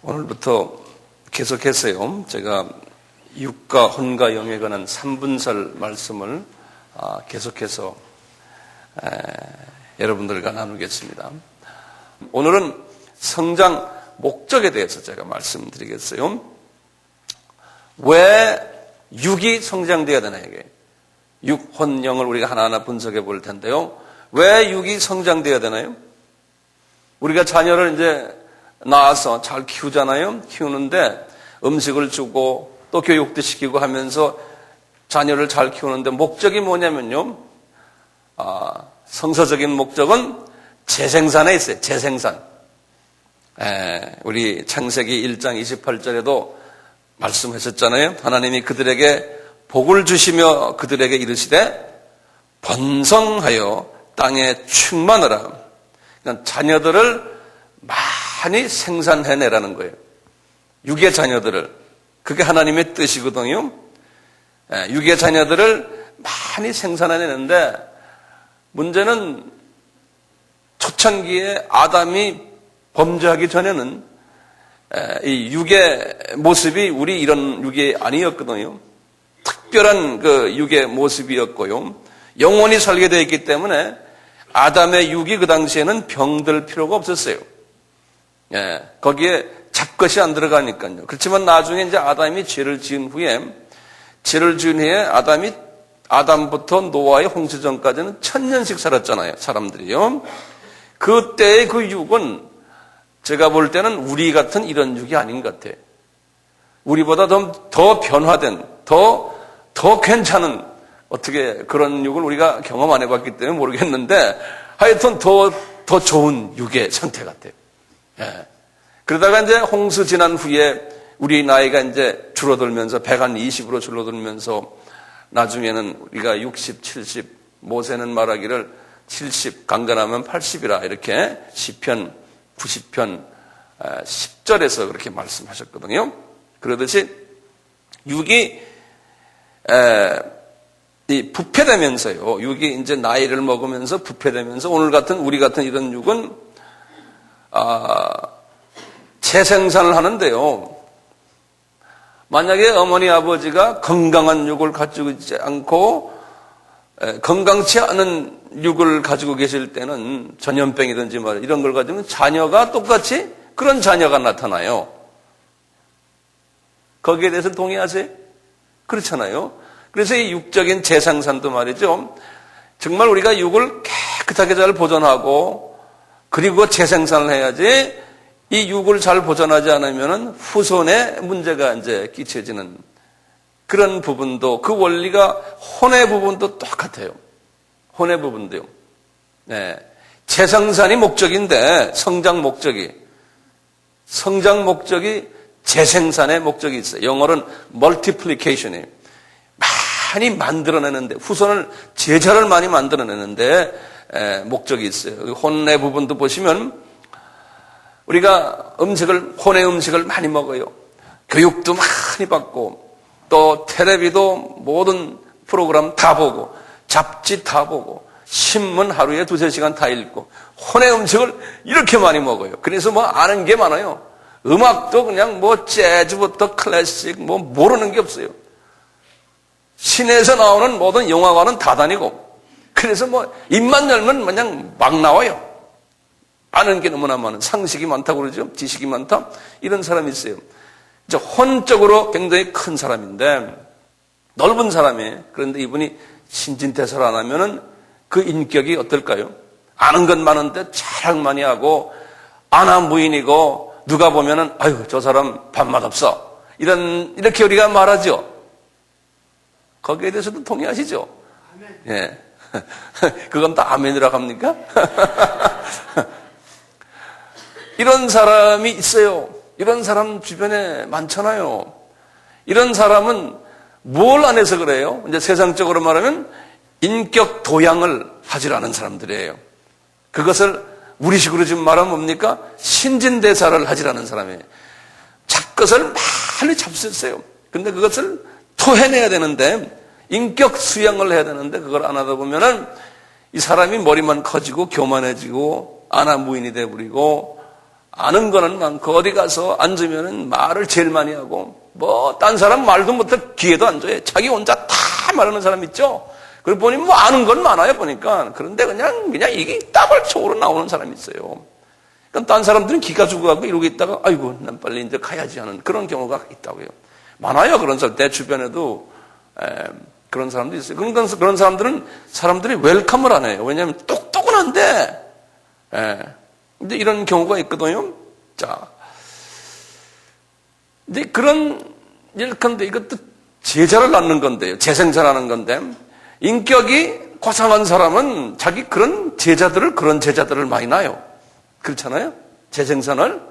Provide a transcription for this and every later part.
오늘부터 계속해서요. 제가 육과 혼과 영에 관한 3분설 말씀을 계속해서 여러분들과 나누겠습니다. 오늘은 성장 목적에 대해서 제가 말씀드리겠어요. 왜 육이 성장되어야 되나 이게. 육, 혼, 영을 우리가 하나하나 분석해 볼 텐데요. 왜 육이 성장되어야 되나요? 우리가 자녀를 이제 낳아서 잘 키우잖아요. 키우는데 음식을 주고 또 교육도 시키고 하면서 자녀를 잘 키우는데 목적이 뭐냐면요. 성서적인 목적은 재생산에 있어요. 재생산. 우리 창세기 1장 28절에도 말씀하셨잖아요. 하나님이 그들에게 복을 주시며 그들에게 이르시되 번성하여 땅에 충만하라. 그러니까 자녀들을 많이 생산해내라는 거예요. 육의 자녀들을. 그게 하나님의 뜻이거든요. 육의 자녀들을 많이 생산해내는데 문제는 초창기에 아담이 범죄하기 전에는 이 육의 모습이 우리 이런 육이 아니었거든요. 특별한 그 육의 모습이었고요. 영원히 살게 되어 있기 때문에 아담의 육이 그 당시에는 병들 필요가 없었어요. 거기에 잡것이 안 들어가니까요. 그렇지만 나중에 이제 아담이 죄를 지은 후에 아담부터 노아의 홍수 전까지는 1000년씩 살았잖아요. 사람들이요. 그때의 그 육은 제가 볼 때는 우리 같은 이런 육이 아닌 것 같아요. 우리보다 더 변화된, 더 괜찮은 어떻게 그런 육을 우리가 경험 안 해봤기 때문에 모르겠는데 하여튼 더 좋은 육의 상태 같아요. 그러다가 이제 홍수 지난 후에 우리 나이가 이제 줄어들면서 120으로 줄어들면서 나중에는 우리가 60, 70, 모세는 말하기를 70, 강건하면 80이라 이렇게 시편 90편 10절에서 그렇게 말씀하셨거든요. 그러듯이 육이 부패되면서요. 육이 이제 나이를 먹으면서 부패되면서 우리 같은 이런 육은 재생산을 하는데요. 만약에 어머니 아버지가 건강한 육을 가지고 있지 않고 건강치 않은 육을 가지고 계실 때는 전염병이든지 이런 걸 가지고 자녀가 똑같이 그런 자녀가 나타나요. 거기에 대해서 동의하세요? 그렇잖아요. 그래서 이 육적인 재생산도 말이죠. 정말 우리가 육을 깨끗하게 잘 보존하고 그리고 재생산을 해야지 이 육을 잘 보존하지 않으면 후손에 문제가 이제 끼쳐지는 그런 부분도 그 원리가 혼의 부분도 똑같아요. 혼의 부분도요. 재생산이 목적인데 성장 목적이 재생산의 목적이 있어요. 영어로는 multiplication이에요. 많이 만들어내는데 후손을 제자를 많이 만들어내는데 목적이 있어요. 혼의 부분도 보시면 우리가 혼의 음식을 많이 먹어요. 교육도 많이 받고 또 텔레비도 모든 프로그램 다 보고 잡지 다 보고 신문 하루에 2-3시간 다 읽고 혼의 음식을 이렇게 많이 먹어요. 그래서 아는 게 많아요. 음악도 그냥 재즈부터 클래식 모르는 게 없어요. 시내에서 나오는 모든 영화관은 다 다니고 그래서 입만 열면 그냥 막 나와요. 아는 게 너무나 많은 상식이 많다고 그러죠. 지식이 많다. 이런 사람이 있어요. 혼적으로 굉장히 큰 사람인데 넓은 사람이에요. 그런데 이분이 신진대사를 안 하면은 그 인격이 어떨까요? 아는 건 많은데 자랑 많이 하고 아나무인이고 누가 보면은 아유 저 사람 밥맛 없어. 이렇게 우리가 말하죠. 거기에 대해서도 동의하시죠? 아멘. 예. 그건 다 아멘이라고 합니까? 이런 사람이 있어요. 이런 사람 주변에 많잖아요. 이런 사람은 뭘 안 해서 그래요? 이제 세상적으로 말하면 인격 도양을 하지 않은 사람들이에요. 그것을 우리식으로 지금 말하면 뭡니까? 신진대사를 하지 않은 사람이에요. 잡것을 많이 잡수었어요. 근데 그것을 토해내야 되는데 인격 수양을 해야 되는데 그걸 안 하다 보면은 이 사람이 머리만 커지고 교만해지고 아나무인이 돼버리고 아는 거는 많고 어디 가서 앉으면은 말을 제일 많이 하고 뭐 딴 사람 말도 못해 귀에도 안 줘요. 자기 혼자 다 말하는 사람 있죠. 그리고 보니 뭐 아는 건 많아요 보니까. 그런데 그냥 이게 따발적으로 나오는 사람이 있어요. 그러니까 딴 사람들은 기가 죽어가고 이러고 있다가 아이고 난 빨리 이제 가야지 하는 그런 경우가 있다고요. 많아요 그런 사람. 내 주변에도 그런 사람도 있어요. 그런 사람들은 사람들이 웰컴을 안 해요. 왜냐하면 똑똑은 한데 근데 이런 경우가 있거든요. 자, 근데 예컨대 이것도 제자를 낳는 건데요. 재생산하는 건데, 인격이 고상한 사람은 자기 그런 제자들을 많이 낳아요. 그렇잖아요? 재생산을.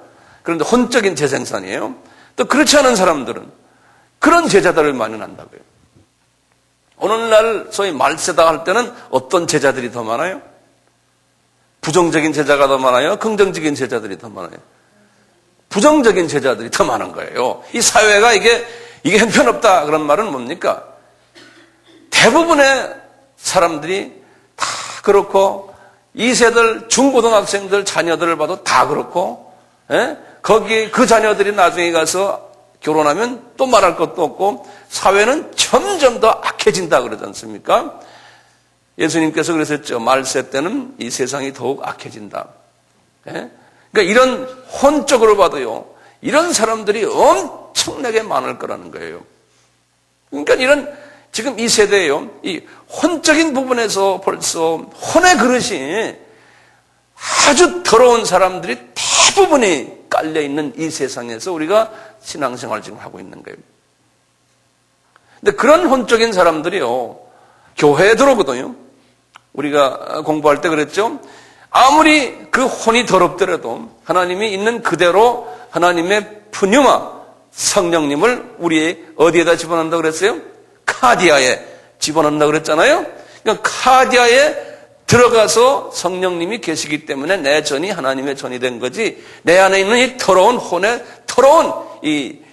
그런데 혼적인 재생산이에요. 또 그렇지 않은 사람들은 그런 제자들을 많이 낳는다고요. 오늘날 소위 말세다 할 때는 어떤 제자들이 더 많아요? 부정적인 제자가 더 많아요? 긍정적인 제자들이 더 많아요? 부정적인 제자들이 더 많은 거예요. 이 사회가 이게 형편없다 그런 말은 뭡니까? 대부분의 사람들이 다 그렇고 2세들 중고등학생들 자녀들을 봐도 다 그렇고 거기에 그 자녀들이 나중에 가서 결혼하면 또 말할 것도 없고 사회는 점점 더 악해진다 그러지 않습니까? 예수님께서 그러셨죠. 말세 때는 이 세상이 더욱 악해진다. 그러니까 이런 혼적으로 봐도요. 이런 사람들이 엄청나게 많을 거라는 거예요. 그러니까 지금 이 세대에요. 이 혼적인 부분에서 벌써 혼의 그릇이 아주 더러운 사람들이 대부분이 깔려있는 이 세상에서 우리가 신앙생활을 지금 하고 있는 거예요. 근데 그런 혼적인 사람들이요. 교회에 들어오거든요. 우리가 공부할 때 그랬죠. 아무리 그 혼이 더럽더라도 하나님이 있는 그대로 하나님의 푸뉴마 성령님을 우리 어디에다 집어넣는다고 그랬어요? 카디아에 집어넣는다고 그랬잖아요. 그러니까 카디아에 들어가서 성령님이 계시기 때문에 내 전이 하나님의 전이 된 거지 내 안에 있는 이 더러운 혼의 더러운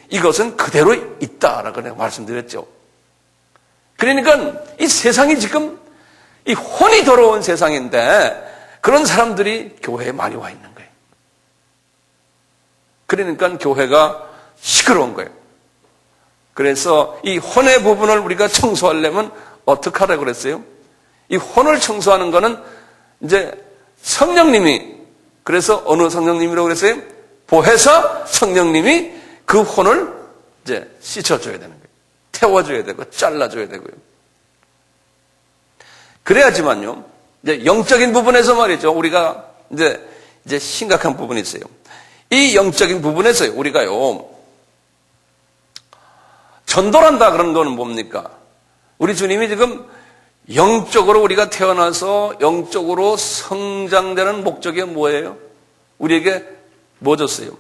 이것은 그대로 있다라고 내가 말씀드렸죠. 그러니까 이 세상이 지금 이 혼이 더러운 세상인데 그런 사람들이 교회에 많이 와 있는 거예요. 그러니까 교회가 시끄러운 거예요. 그래서 이 혼의 부분을 우리가 청소하려면 어떻게 하라고 그랬어요? 이 혼을 청소하는 거는 이제 성령님이, 그래서 어느 성령님이라고 그랬어요? 보혜사 성령님이 그 혼을 이제 씻어줘야 되는 거예요. 태워줘야 되고 잘라줘야 되고요. 그래야지만요. 이제 영적인 부분에서 말이죠. 우리가 이제 심각한 부분이 있어요. 이 영적인 부분에서요. 우리가요. 전도한다 그런 거는 뭡니까? 우리 주님이 지금 영적으로 우리가 태어나서 영적으로 성장되는 목적이 뭐예요? 우리에게 뭐 줬어요?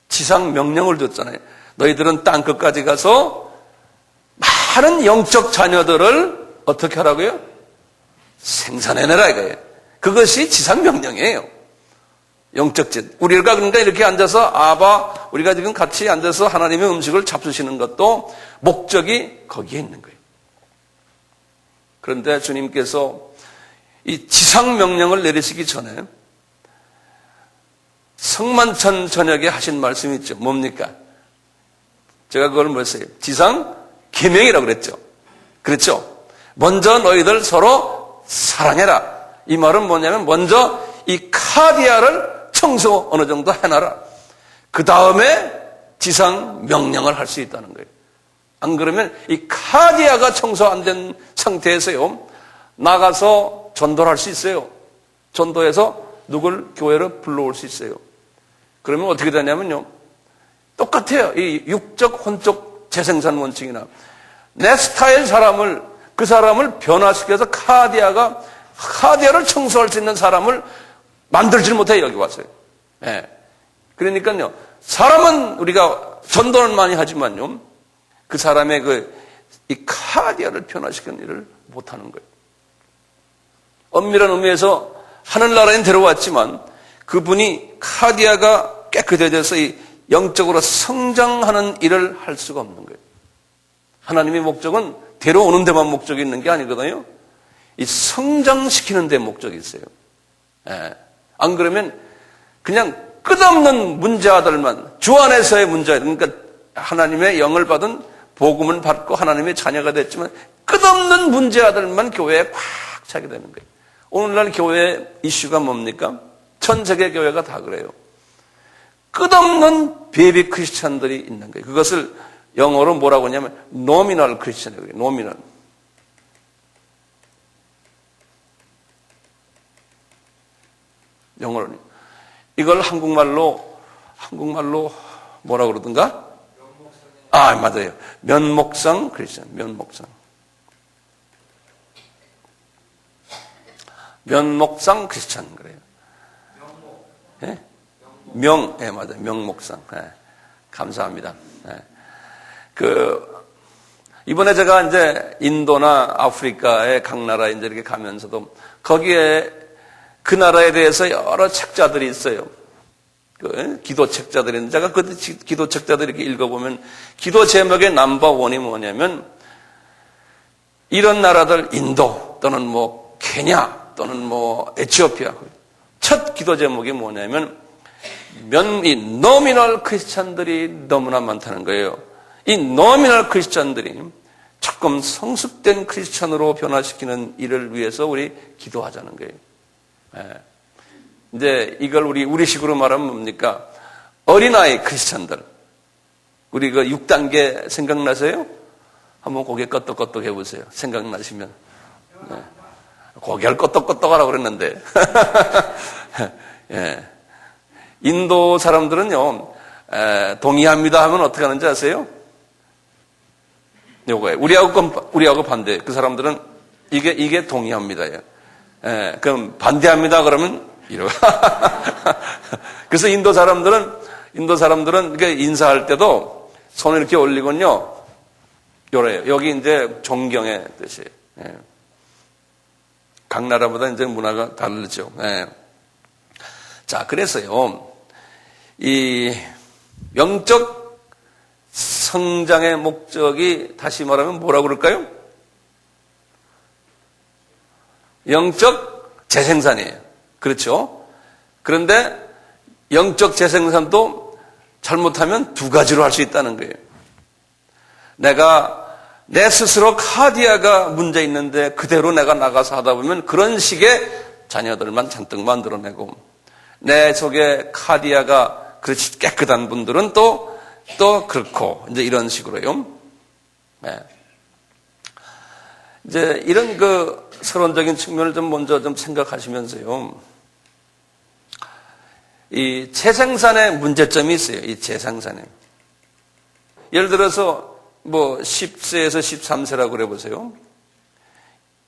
지상 명령을 줬잖아요. 너희들은 땅 끝까지 가서 많은 영적 자녀들을 어떻게 하라고요? 생산해내라 이거예요. 그것이 지상 명령이에요. 영적 질. 우리가 그러니까 이렇게 앉아서 우리가 지금 같이 앉아서 하나님의 음식을 잡수시는 것도 목적이 거기에 있는 거예요. 그런데 주님께서 이 지상 명령을 내리시기 전에 성만찬 저녁에 하신 말씀이 있죠. 뭡니까? 제가 그걸 뭐였어요? 지상 계명이라고 그랬죠. 그렇죠? 먼저 너희들 서로 사랑해라. 이 말은 뭐냐면 먼저 이 카디아를 청소 어느 정도 해놔라. 그 다음에 지상 명령을 할 수 있다는 거예요. 안 그러면 이 카디아가 청소 안 된 상태에서요. 나가서 전도를 할 수 있어요. 전도해서 누굴 교회로 불러올 수 있어요. 그러면 어떻게 되냐면요. 똑같아요. 이 육적, 혼적 재생산 원칙이나 내 스타일 그 사람을 변화시켜서 카디아를 청소할 수 있는 사람을 만들질 못해 여기 왔어요. 예. 그러니까요. 사람은 우리가 전도는 많이 하지만요. 그 사람의 이 카디아를 변화시키는 일을 못하는 거예요. 엄밀한 의미에서 하늘나라에 데려왔지만 그분이 카디아가 깨끗해져서 이 영적으로 성장하는 일을 할 수가 없는 거예요. 하나님의 목적은 데려오는 데만 목적이 있는 게 아니거든요. 이 성장시키는 데 목적이 있어요. 예. 안 그러면 그냥 끝없는 문제아들만, 주 안에서의 문제아들, 그러니까 하나님의 영을 받은 복음을 받고 하나님의 자녀가 됐지만 끝없는 문제아들만 교회에 꽉 차게 되는 거예요. 오늘날 교회 이슈가 뭡니까? 전 세계 교회가 다 그래요. 끝없는 베이비 크리스찬들이 있는 거예요. 그것을 영어로 뭐라고 하냐면 노미널 크리스찬이에요. 노미널. 영어로는 이걸 한국말로 뭐라고 그러던가? 맞아요. 면목상 크리스찬, 면목상. 면목상 크리스찬 그래요. 예? 맞아요. 명목상. 예. 감사합니다. 예. 이번에 제가 이제 인도나 아프리카의 각 나라에 이제 이렇게 가면서도 거기에 그 나라에 대해서 여러 책자들이 있어요. 기도 책자들이 있는데 제가 그 기도 책자들 이렇게 읽어보면 기도 제목의 넘버원이 뭐냐면 이런 나라들 인도 또는 뭐 케냐 또는 뭐 에티오피아 첫 기도 제목이 뭐냐면 이 노미널 크리스찬들이 너무나 많다는 거예요. 이 노미널 크리스찬들이 조금 성숙된 크리스찬으로 변화시키는 일을 위해서 우리 기도하자는 거예요. 이제 이걸 우리식으로 말하면 뭡니까? 어린아이 크리스찬들. 우리 그 6단계 생각나세요? 한번 고개 끄덕끄덕 해보세요. 생각나시면. 네. 고개를 끄덕끄덕 하라고 그랬는데. 예. 인도 사람들은요, 동의합니다 하면 어떻게 하는지 아세요? 요거예요. 우리하고 반대. 그 사람들은 이게 동의합니다예요. 그럼 반대합니다 그러면 이러고. 그래서 인도 사람들은 이렇게 인사할 때도 손을 이렇게 올리군요. 요래요. 여기 이제 존경의 뜻이에요. 예. 각 나라마다 이제 문화가 다르죠. 예. 자, 그래서요, 이 영적 성장의 목적이 다시 말하면 뭐라고 그럴까요? 영적 재생산이에요. 그렇죠? 그런데 영적 재생산도 잘못하면 두 가지로 할 수 있다는 거예요. 내가 내 스스로 카디아가 문제 있는데 그대로 내가 나가서 하다 보면 그런 식의 자녀들만 잔뜩 만들어내고 내 속에 카디아가 그렇지 깨끗한 분들은 또 그렇고 이제 이런 식으로요. 네. 이제 이런 서론적인 측면을 좀 먼저 좀 생각하시면서요. 이 재생산의 문제점이 있어요. 이 재생산에. 예를 들어서 10세에서 13세라고 그래 보세요.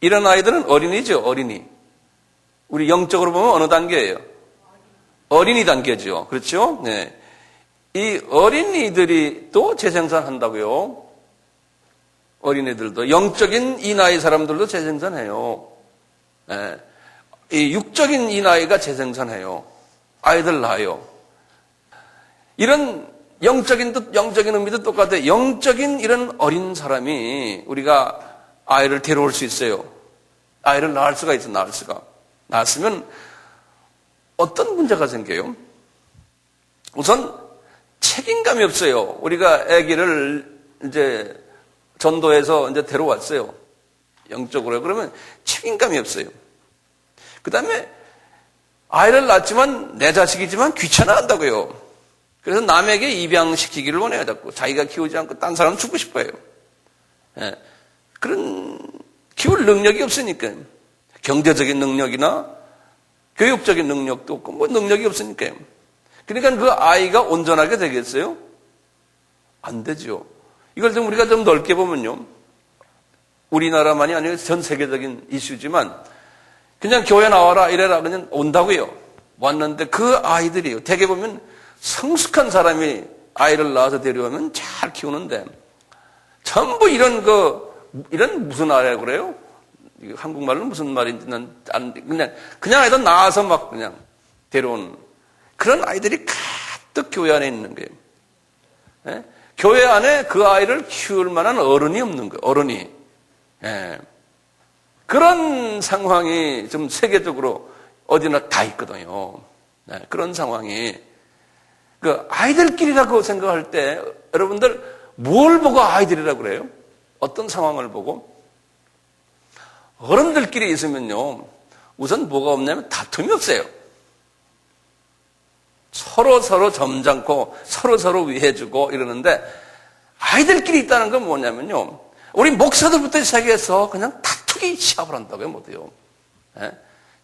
이런 아이들은 어린이죠, 어린이. 우리 영적으로 보면 어느 단계예요? 어린이 단계죠. 그렇죠? 네. 이 어린이들이 또 재생산한다고요. 어린이들도 영적인 이 나이 사람들도 재생산해요. 네. 이 육적인 이 나이가 재생산해요. 아이들 낳아요. 이런 영적인 의미도 똑같아요. 영적인 이런 어린 사람이 우리가 아이를 데려올 수 있어요. 아이를 낳을 수가 있어, 낳을 수가. 낳았으면 어떤 문제가 생겨요? 우선 책임감이 없어요. 우리가 아기를 이제 전도해서 이제 데려왔어요. 영적으로. 그러면 책임감이 없어요. 그 다음에 아이를 낳았지만 내 자식이지만 귀찮아한다고요. 그래서 남에게 입양시키기를 원해요. 자꾸 자기가 키우지 않고 딴 사람 주고 싶어요. 예. 그런 키울 능력이 없으니까 경제적인 능력이나 교육적인 능력도 없고 능력이 없으니까요. 그러니까 그 아이가 온전하게 되겠어요? 안 되죠. 이걸 좀 우리가 좀 넓게 보면요. 우리나라만이 아니라 전 세계적인 이슈지만 그냥 교회 나와라 이래라 그냥 온다고요. 왔는데 그 아이들이요. 대개 보면 성숙한 사람이 아이를 낳아서 데려오면 잘 키우는데 전부 이런 무슨 아이라고 그래요? 한국말로 무슨 말인지 그냥 아이들 낳아서 막 그냥 데려온 그런 아이들이 가득 교회 안에 있는 거예요. 예? 교회 안에 그 아이를 키울 만한 어른이 없는 거예요. 어른이. 예. 그런 상황이 좀 세계적으로 어디나 다 있거든요. 네, 그런 상황이 그 아이들끼리라고 생각할 때 여러분들 뭘 보고 아이들이라고 그래요? 어떤 상황을 보고? 어른들끼리 있으면요, 우선 뭐가 없냐면 다툼이 없어요. 서로 점잖고 서로 위해주고 이러는데, 아이들끼리 있다는 건 뭐냐면요, 우리 목사들부터 시작해서 그냥 다투기 시합을 한다고요, 모두요. 예?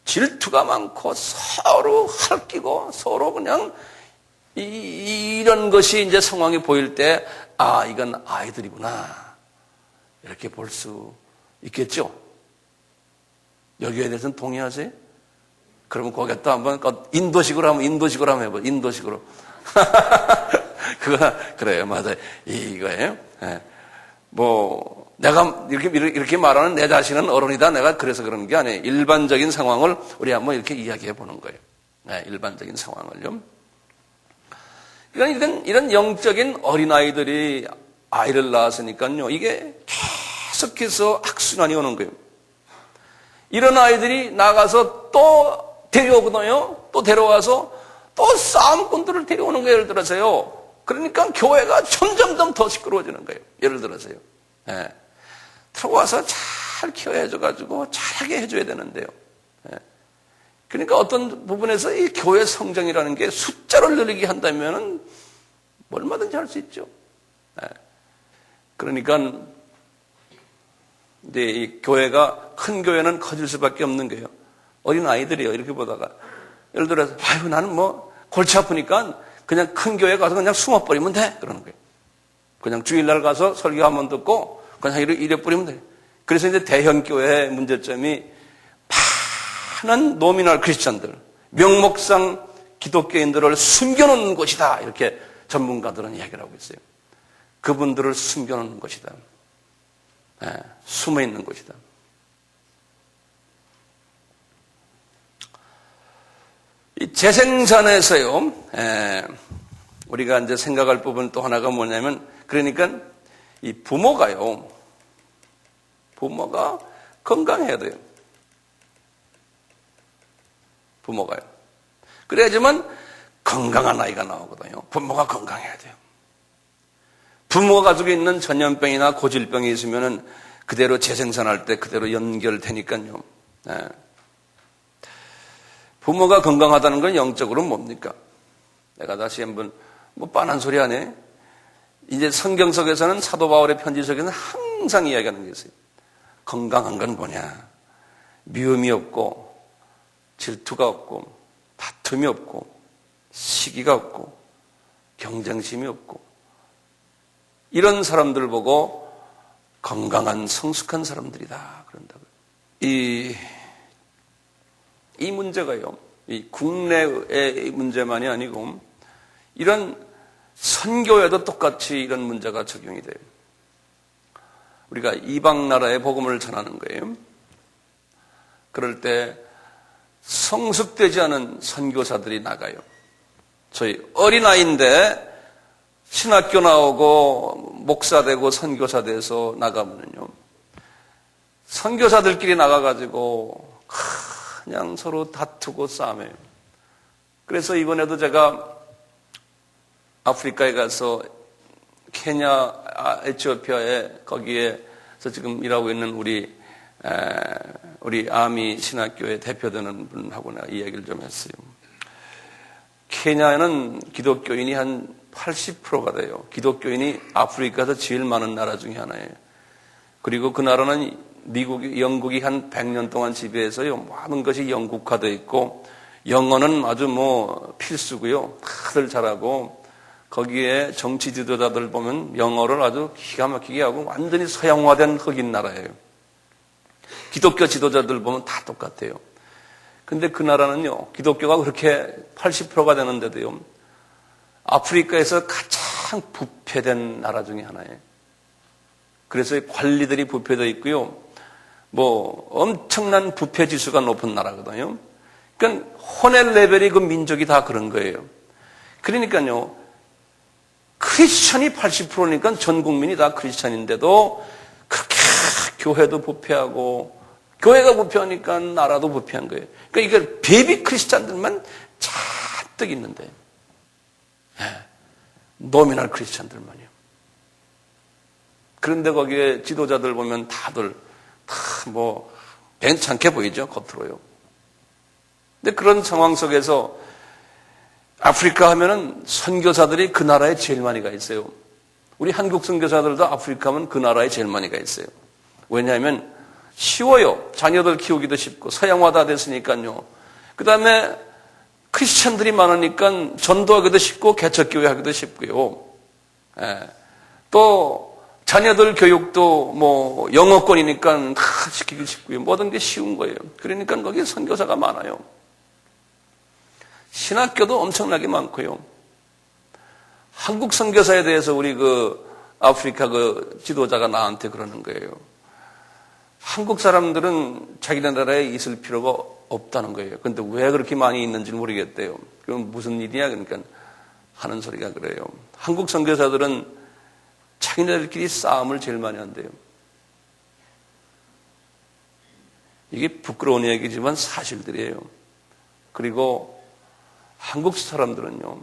질투가 많고 서로 핥기고 서로 그냥 이런 것이 이제 상황이 보일 때, 아, 이건 아이들이구나, 이렇게 볼 수 있겠죠. 여기에 대해서는 동의하세요? 그러면 거기에 또 한번 인도식으로 한번 해봐. 인도식으로. 그거 그래요, 맞아요. 이거예요. 예. 뭐 내가 이렇게 말하는 내 자신은 어른이다, 내가 그래서 그러는 게 아니에요. 일반적인 상황을 우리 한번 이렇게 이야기해 보는 거예요. 예, 일반적인 상황을요. 그러니까 이런 영적인 어린아이들이 아이를 낳았으니까요, 이게 계속해서 악순환이 오는 거예요. 이런 아이들이 나가서 또 데려오거든요. 또 데려와서 또 싸움꾼들을 데려오는 거예요. 예를 들어서요. 그러니까 교회가 점점 더 시끄러워지는 거예요. 예를 들어서요. 예. 들어와서 잘 케어해줘가지고 잘하게 해줘야 되는데요. 예. 그러니까 어떤 부분에서 이 교회 성장이라는 게 숫자를 늘리게 한다면은 얼마든지 할 수 있죠. 예. 그러니까 이제 이 교회가, 큰 교회는 커질 수밖에 없는 거예요. 어린 아이들이요. 이렇게 보다가 예를 들어서 아유, 나는 뭐 골치 아프니까 그냥 큰 교회 가서 그냥 숨어버리면 돼, 그러는 거예요. 그냥 주일날 가서 설교 한번 듣고 그냥 이래 버리면 돼. 그래서 이제 대형 교회의 문제점이 많은 노미널 크리스천들, 명목상 기독교인들을 숨겨놓는 곳이다, 이렇게 전문가들은 이야기를 하고 있어요. 그분들을 숨겨놓는 곳이다. 네, 숨어있는 곳이다. 이 재생산에서요, 우리가 이제 생각할 부분 또 하나가 뭐냐면, 그러니까 이 부모가 건강해야 돼요. 부모가요. 그래야지만 건강한 아이가 나오거든요. 부모가 건강해야 돼요. 부모가 가지고 있는 전염병이나 고질병이 있으면은 그대로 재생산할 때 그대로 연결되니까요. 네. 부모가 건강하다는 건 영적으로 뭡니까? 내가 다시 한번 뭐 빤한 소리 하네. 이제 성경 속에서는 사도 바울의 편지 속에서는 항상 이야기하는 게 있어요. 건강한 건 뭐냐? 미움이 없고 질투가 없고 다툼이 없고 시기가 없고 경쟁심이 없고, 이런 사람들 보고 건강한 성숙한 사람들이다 그런다고요. 이 문제가요, 이 국내의 문제만이 아니고 이런 선교에도 똑같이 이런 문제가 적용이 돼요. 우리가 이방 나라의 복음을 전하는 거예요. 그럴 때 성숙되지 않은 선교사들이 나가요. 저희 어린아이인데 신학교 나오고 목사 되고 선교사 돼서 나가면요, 선교사들끼리 나가가지고 그냥 서로 다투고 싸움해요. 그래서 이번에도 제가 아프리카에 가서 케냐, 에티오피아에 거기에서 지금 일하고 있는 우리 아미 신학교의 대표되는 분하고 내가 이야기를 좀 했어요. 케냐는 기독교인이 한 80%가 돼요. 기독교인이 아프리카에서 제일 많은 나라 중에 하나예요. 그리고 그 나라는 영국이 한 100년 동안 지배해서요, 많은 것이 영국화되어 있고, 영어는 아주 필수고요. 다들 잘하고, 거기에 정치 지도자들 보면 영어를 아주 기가 막히게 하고 완전히 서양화된 흑인 나라예요. 기독교 지도자들 보면 다 똑같아요. 근데 그 나라는요, 기독교가 그렇게 80%가 되는데도요, 아프리카에서 가장 부패된 나라 중에 하나예요. 그래서 관리들이 부패되어 있고요, 엄청난 부패 지수가 높은 나라거든요. 그러니까 혼의 레벨이 그 민족이 다 그런 거예요. 그러니까요, 크리스천이 80%니까 전 국민이 다 크리스천인데도 그렇게 교회도 부패하고, 교회가 부패하니까 나라도 부패한 거예요. 그러니까 이게 베이비 크리스찬들만 잔뜩 있는데, 노미널 크리스찬들만이요. 그런데 거기에 지도자들 보면 다들 다 뭐 괜찮게 보이죠, 겉으로요. 근데 그런 상황 속에서 아프리카 하면은 선교사들이 그 나라에 제일 많이 가 있어요. 우리 한국 선교사들도 아프리카 하면 그 나라에 제일 많이 가 있어요. 왜냐하면 쉬워요. 자녀들 키우기도 쉽고 서양화 다 됐으니까요. 그 다음에 크리스찬들이 많으니까 전도하기도 쉽고 개척교회 하기도 쉽고요. 또 자녀들 교육도 뭐 영어권이니까 다 시키기 쉽고요. 모든 게 쉬운 거예요. 그러니까 거기에 선교사가 많아요. 신학교도 엄청나게 많고요. 한국 선교사에 대해서 우리 아프리카 지도자가 나한테 그러는 거예요. 한국 사람들은 자기네 나라에 있을 필요가 없다는 거예요. 그런데 왜 그렇게 많이 있는지 모르겠대요. 그럼 무슨 일이냐? 그러니까 하는 소리가 그래요. 한국 선교사들은 자기네들끼리 싸움을 제일 많이 한대요. 이게 부끄러운 얘기지만 사실들이에요. 그리고 한국 사람들은요,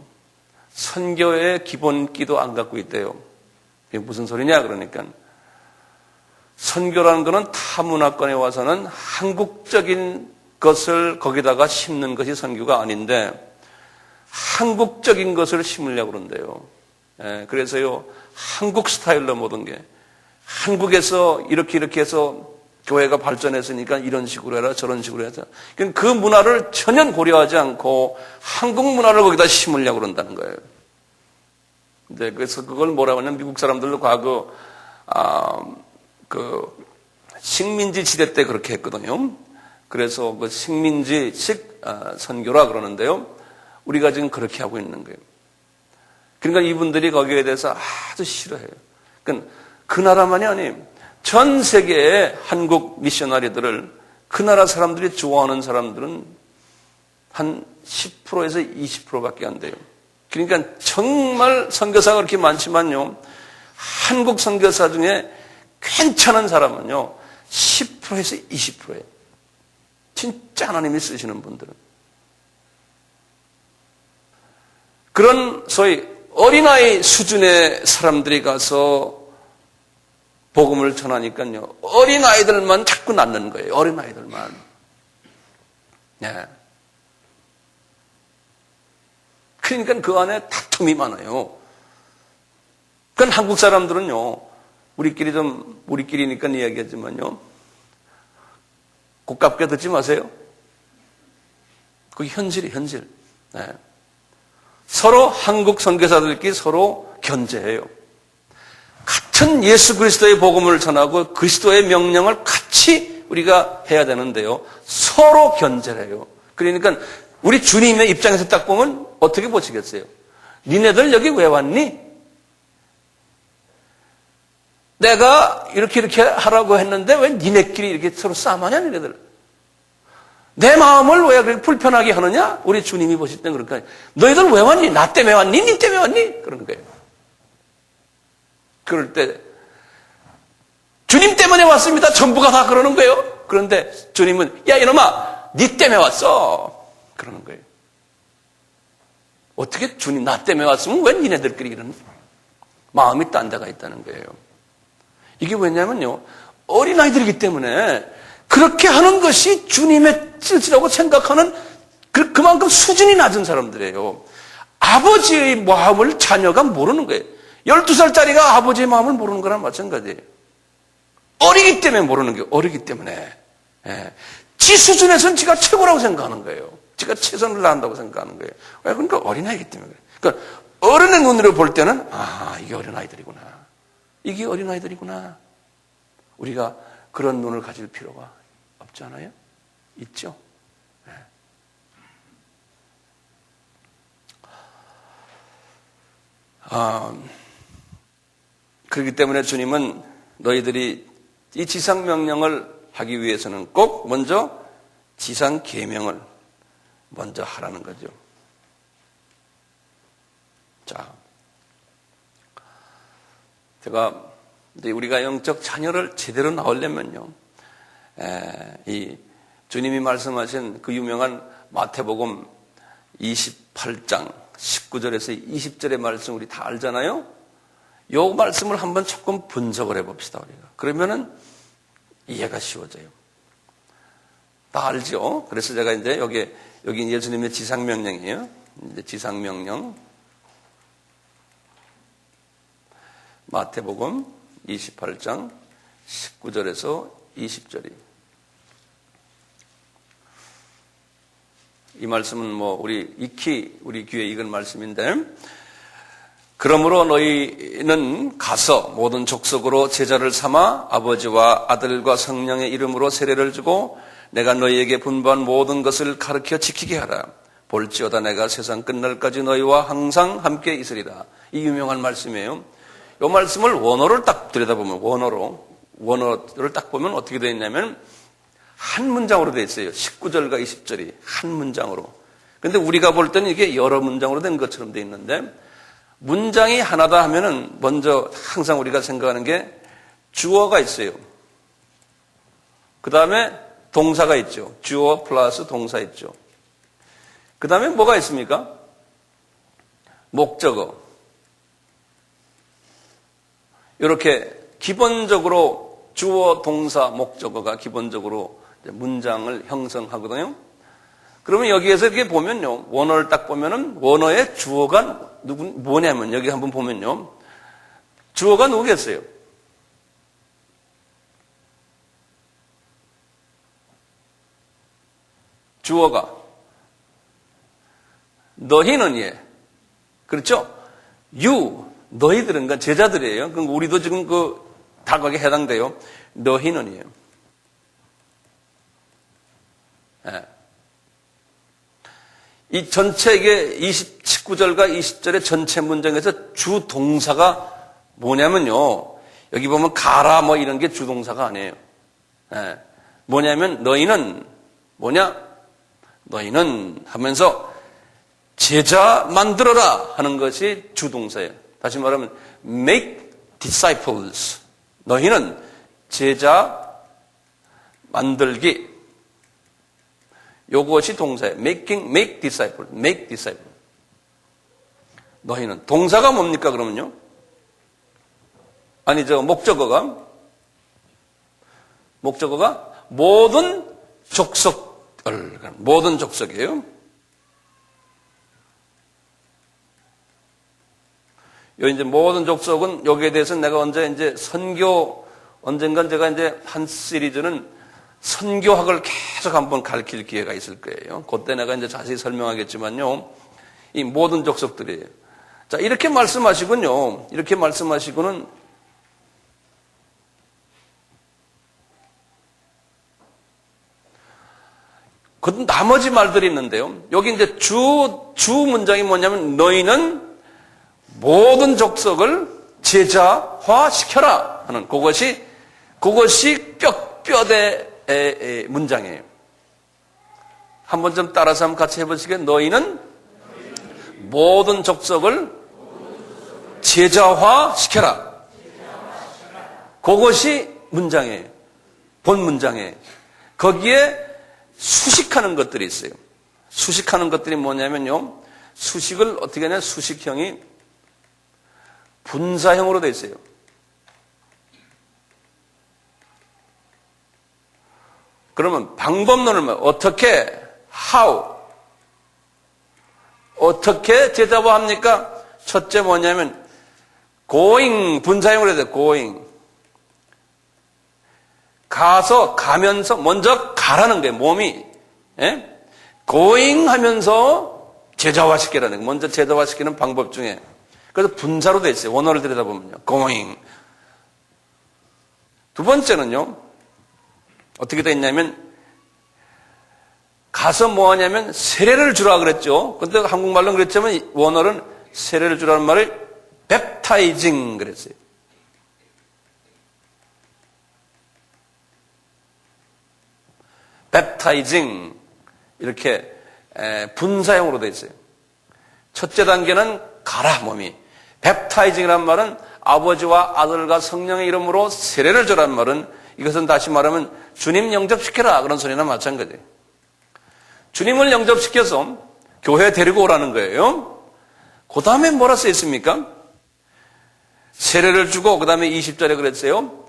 선교의 기본기도 안 갖고 있대요. 이게 무슨 소리냐? 그러니까 선교라는 것은 타 문화권에 와서는 한국적인 것을 거기다가 심는 것이 선교가 아닌데 한국적인 것을 심으려고 그런대요. 그래서요, 한국 스타일로 모든 게 한국에서 이렇게 해서 교회가 발전했으니까 이런 식으로 해라 저런 식으로 해서 그 문화를 전혀 고려하지 않고 한국 문화를 거기다 심으려고 그런다는 거예요. 근데 그래서 그걸 뭐라고 하냐면 미국 사람들도 과거 식민지 시대 때 그렇게 했거든요. 그래서 그 식민지식 선교라 그러는데요. 우리가 지금 그렇게 하고 있는 거예요. 그러니까 이분들이 거기에 대해서 아주 싫어해요. 그러니까 그 나라만이 아니에요. 전 세계의 한국 미셔너리들을 그 나라 사람들이 좋아하는 사람들은 한 10%에서 20%밖에 안 돼요. 그러니까 정말 선교사가 그렇게 많지만요. 한국 선교사 중에 괜찮은 사람은요. 10%에서 20%예요. 진짜 하나님이 쓰시는 분들은. 그런 소위 어린아이 수준의 사람들이 가서 복음을 전하니까요. 어린아이들만 자꾸 낳는 거예요. 어린아이들만. 네. 그러니까 그 안에 다툼이 많아요. 그건 한국 사람들은요. 우리끼리니까 이야기하지만요. 고깝게 듣지 마세요. 그게 현실이에요, 현실. 네. 서로 한국 선교사들끼리 서로 견제해요. 같은 예수 그리스도의 복음을 전하고 그리스도의 명령을 같이 우리가 해야 되는데요. 서로 견제를 해요. 그러니까 우리 주님의 입장에서 딱 보면 어떻게 보시겠어요? 니네들 여기 왜 왔니? 내가 이렇게 하라고 했는데 왜 니네끼리 이렇게 서로 싸움하냐 니네들. 내 마음을 왜 그렇게 불편하게 하느냐? 우리 주님이 보실 땐 그럴까요? 너희들 왜 왔니? 나 때문에 왔니? 니 때문에 왔니? 그러는 거예요. 그럴 때 주님 때문에 왔습니다. 전부가 다 그러는 거예요. 그런데 주님은 야 이놈아 니 때문에 왔어. 그러는 거예요. 어떻게 주님 나 때문에 왔으면 왜 니네들끼리 이러는 마음이 딴 데가 있다는 거예요. 이게 왜냐면요. 어린아이들이기 때문에 그렇게 하는 것이 주님의 뜻이라고 생각하는 그만큼 수준이 낮은 사람들이에요. 아버지의 마음을 자녀가 모르는 거예요. 12살짜리가 아버지의 마음을 모르는 거랑 마찬가지예요. 어리기 때문에 모르는 게 어리기 때문에. 지 수준에서는 지가 최고라고 생각하는 거예요. 지가 최선을 다한다고 생각하는 거예요. 왜? 그러니까 어린아이기 때문에 그래요. 그러니까 어른의 눈으로 볼 때는 이게 어린아이들이구나. 이게 어린아이들이구나. 우리가 그런 눈을 가질 필요가 없지 않아요? 있죠? 네. 그렇기 때문에 주님은 너희들이 이 지상 명령을 하기 위해서는 꼭 먼저 지상 계명을 먼저 하라는 거죠. 자, 우리가 영적 자녀를 제대로 낳으려면요, 이 주님이 말씀하신 그 유명한 마태복음 28장 19절에서 20절의 말씀 우리 다 알잖아요. 요 말씀을 한번 조금 분석을 해봅시다, 우리가. 그러면은 이해가 쉬워져요. 다 알죠? 그래서 제가 이제 여기 예수님의 지상명령이에요. 이제 지상명령. 마태복음 28장 19절에서 20절이. 이 말씀은 뭐 우리 귀에 익은 말씀인데, 그러므로 너희는 가서 모든 족속으로 제자를 삼아 아버지와 아들과 성령의 이름으로 세례를 주고 내가 너희에게 분부한 모든 것을 가르쳐 지키게 하라. 볼지어다 내가 세상 끝날까지 너희와 항상 함께 있으리라. 이 유명한 말씀이에요. 이 말씀을 원어를 딱 들여다보면 원어를 딱 보면 어떻게 되어 있냐면 한 문장으로 되어 있어요. 19절과 20절이 한 문장으로. 그런데 우리가 볼 때는 이게 여러 문장으로 된 것처럼 되어 있는데, 문장이 하나다 하면은 먼저 항상 우리가 생각하는 게 주어가 있어요. 그 다음에 동사가 있죠. 주어 플러스 동사 있죠. 그 다음에 뭐가 있습니까? 목적어. 이렇게 기본적으로 주어, 동사, 목적어가 기본적으로 문장을 형성하거든요. 그러면 여기에서 이렇게 보면요, 원어를 딱 보면은 원어의 주어가 뭐냐면 여기 한번 보면요, 주어가 누구겠어요? 주어가 너희는 예, 그렇죠? 너희들은 그 제자들이에요. 그럼 우리도 지금 다 거기에 해당돼요. 너희는이에요. 예. 이 전체 이게 19절과 20절의 전체 문장에서 주 동사가 뭐냐면요, 여기 보면 가라 뭐 이런 게 주 동사가 아니에요. 예. 뭐냐면 너희는 뭐냐? 너희는 하면서 제자 만들어라 하는 것이 주 동사예요. 다시 말하면 make disciples. 너희는 제자 만들기. 요것이 동사예요. make disciple. 너희는 동사가 뭡니까 그러면요? 아니 목적어가 모든 족속이에요. 요 이제 모든 족속은 여기에 대해서 내가 언젠간 제가 이제 한 시리즈는 선교학을 계속 한번 가르칠 기회가 있을 거예요. 그때 내가 이제 자세히 설명하겠지만요. 이 모든 족속들이에요. 자, 이렇게 말씀하시군요. 이렇게 말씀하시고는 그 나머지 말들이 있는데요. 여기 이제 주 문장이 뭐냐면 너희는 모든 족속을 제자화시켜라 하는 그것이 뼈대 문장이에요. 한번 좀 따라서 한번 같이 해보시겠어요? 너희는 모든 족속을 제자화시켜라. 그것이 문장이에요. 본 문장이에요. 거기에 수식하는 것들이 있어요. 수식하는 것들이 뭐냐면요, 수식을 어떻게 하냐, 수식형이 분사형으로 되어 있어요. 그러면 방법론을 어떻게, how, 어떻게 제자화합니까? 첫째 뭐냐면 going, 분사형으로 해야 돼요. going. 가면서 먼저 가라는 거예요. 몸이. 예? going 하면서 제자화시키라는 거예요. 먼저 제자화시키는 방법 중에. 그래서 분사로 되어 있어요. 원어를 들여다보면요. going. 두 번째는요, 어떻게 되어 있냐면, 가서 뭐 하냐면, 세례를 주라 그랬죠. 근데 한국말로는 그랬지만, 원어는 세례를 주라는 말을 baptizing 그랬어요. baptizing. 이렇게 분사형으로 되어 있어요. 첫째 단계는 가라, 몸이. baptizing이라는 말은 아버지와 아들과 성령의 이름으로 세례를 주라는 말은, 이것은 다시 말하면 주님 영접시켜라 그런 소리나 마찬가지예요. 주님을 영접시켜서 교회에 데리고 오라는 거예요. 그 다음에 뭐라 써 있습니까? 세례를 주고 그 다음에 20절에 그랬어요.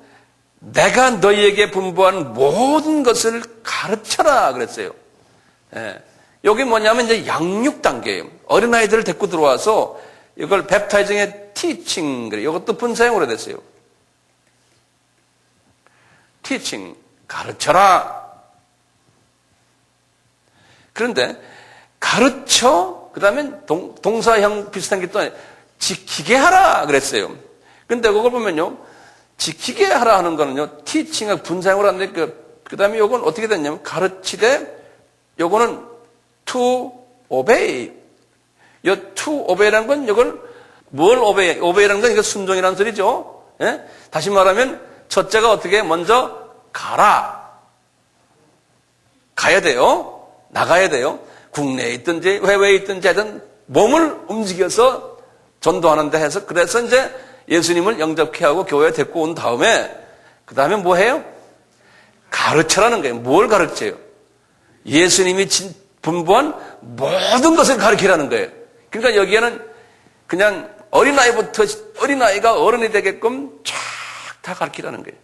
내가 너희에게 분부한 모든 것을 가르쳐라 그랬어요. 예. 여기 뭐냐면 이제 양육 단계예요. 어린아이들을 데리고 들어와서 이걸 웹타이징의 티칭, 그래. 이것도 분사형 오래됐어요. 티칭, 가르쳐라. 그런데 가르쳐, 그 다음에 동사형 비슷한 게 또 지키게 하라 그랬어요. 근데 그걸 보면요. 지키게 하라 하는 거는요. 티칭하고 분사형으로 하는데 그 다음에 요건 어떻게 됐냐면 가르치되 요거는 to obey. 요 to obey라는 건 이걸 뭘 obey? obey라는 건 이거 순종이라는 소리죠. 예? 다시 말하면 첫째가 어떻게 먼저 가라. 가야 돼요. 나가야 돼요. 국내에 있든지 해외에 있든지 하여튼 몸을 움직여서 전도하는 데 해서 그래서 이제 예수님을 영접케 하고 교회에 데리고 온 다음에 그 다음에 뭐 해요? 가르쳐라는 거예요. 뭘 가르쳐요? 예수님이 분부한 모든 것을 가르치라는 거예요. 그러니까 여기에는 그냥 어린아이가 어른이 되게끔 쫙 다 가르치라는 거예요.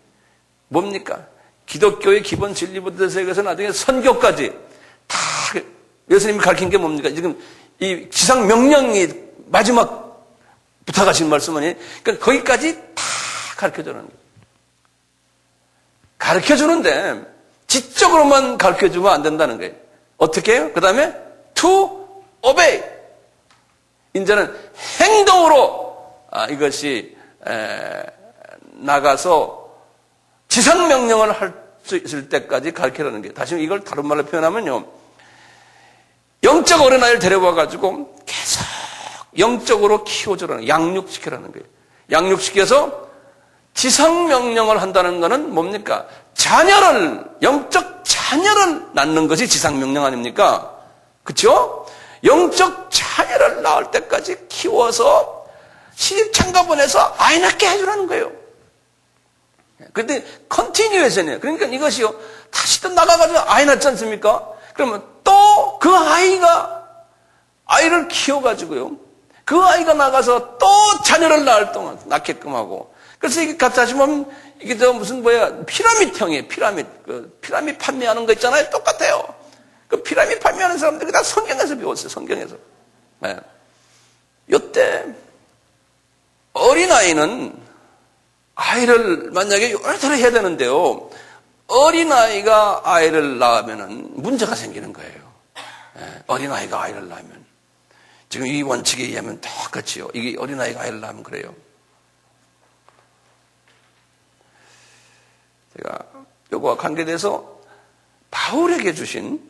뭡니까? 기독교의 기본 진리부터 시작해서 나중에 선교까지 다 예수님이 가르친 게 뭡니까? 지금 이 지상 명령이 마지막 부탁하신 말씀은 그러니까 거기까지 다 가르쳐주는 거예요. 가르쳐주는데 지적으로만 가르쳐주면 안 된다는 거예요. 어떻게 해요? 그 다음에 to obey. 이제는 행동으로 이것이 나가서 지상명령을 할 수 있을 때까지 가르치라는 게 다시 이걸 다른 말로 표현하면요. 영적 어린아이를 데려와가지고 계속 영적으로 키워주라는 양육시키라는 거예요. 양육시켜서 지상명령을 한다는 것은 뭡니까? 영적 자녀를 낳는 것이 지상명령 아닙니까? 그렇죠? 영적 자녀를 낳을 때까지 키워서 시집장가 보내서 아이 낳게 해주라는 거예요. 그런데 컨티뉴에이션이에요. 그러니까 이것이요. 다시 또 나가가지고 아이 낳지 않습니까? 그러면 또 그 아이를 키워가지고요. 그 아이가 나가서 또 자녀를 낳게끔 하고. 그래서 이게 같이 보면 이게 무슨 피라밋형이에요. 피라밋 판매하는 거 있잖아요. 똑같아요. 그 피라밋 판매하는 사람들이 다 성경에서 배웠어요. 성경에서. 네. 요때 어린아이는 아이를 만약에 요렇게 해야 되는데요. 어린아이가 아이를 낳으면 문제가 생기는 거예요. 어린아이가 아이를 낳으면. 지금 이 원칙에 의하면 똑같이요. 이게 어린아이가 아이를 낳으면 그래요. 제가 요거와 관계돼서 바울에게 주신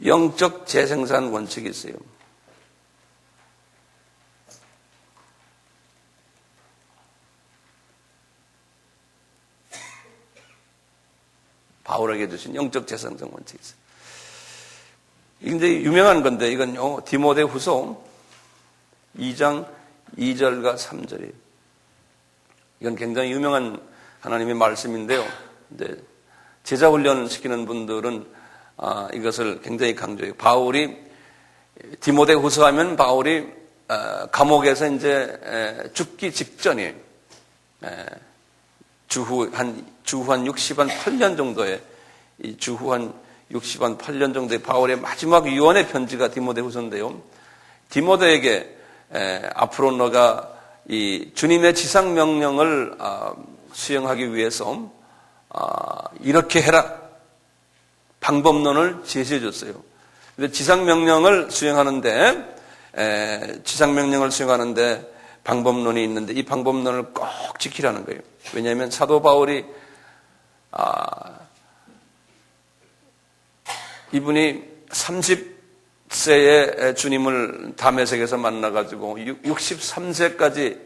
영적 재생산 원칙이 있어요. 바울에게 주신 영적 재생산 원칙이 있어요. 이게 유명한 건데 이건요. 디모데후서 2장 2절과 3절이에요. 이건 굉장히 유명한 하나님의 말씀인데요. 근데 제자 훈련을 시키는 분들은 이것을 굉장히 강조해요. 바울이 디모데후서 하면 바울이 감옥에서 이제 죽기 직전이에요. 주후 한 60한 8년 정도의 주후 한 60한 8년 정도의 바울의 마지막 유언의 편지가 디모데후서인데요. 디모데에게 앞으로 너가 이 주님의 지상 명령을 수행하기 위해서 이렇게 해라 방법론을 제시해 줬어요. 근데 지상 명령을 수행하는데 방법론이 있는데 이 방법론을 꼭 지키라는 거예요. 왜냐하면 사도 바울이 이분이 30세에 주님을 다메섹에서 만나가지고 63세까지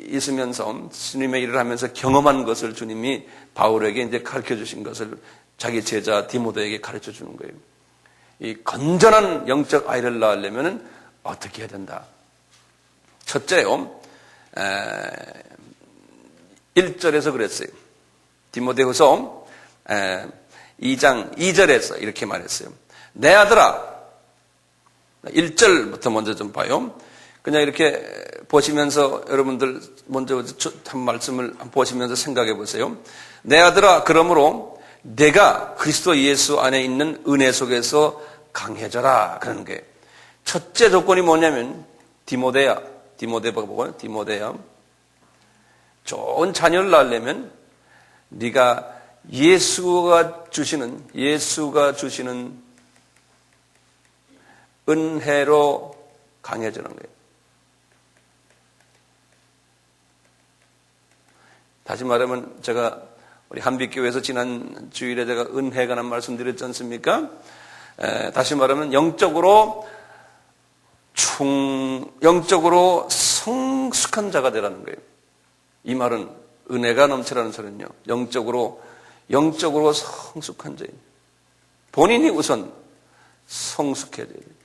있으면서 주님의 일을 하면서 경험한 것을 주님이 바울에게 이제 가르쳐 주신 것을 자기 제자 디모데에게 가르쳐 주는 거예요. 이 건전한 영적 아이를 낳으려면 어떻게 해야 된다? 첫째요, 1절에서 그랬어요. 디모데후서 2장 2절에서 이렇게 말했어요. 내 아들아. 1절부터 먼저 좀 봐요. 그냥 이렇게 보시면서 여러분들 먼저 한 말씀을 보시면서 생각해 보세요. 내 아들아, 그러므로 내가 그리스도 예수 안에 있는 은혜 속에서 강해져라. 그러는 거예요. 첫째 조건이 뭐냐면 디모데야. 디모데야. 좋은 자녀를 낳으려면 네가 예수가 주시는 은혜로 강해지는 거예요. 다시 말하면 제가 우리 한빛교회에서 지난 주일에 제가 은혜에 관한 말씀 드렸지 않습니까? 다시 말하면 영적으로 성숙한 자가 되라는 거예요. 이 말은 은혜가 넘치라는 소리는요. 영적으로 성숙한 자예요. 본인이 우선 성숙해져야 돼요.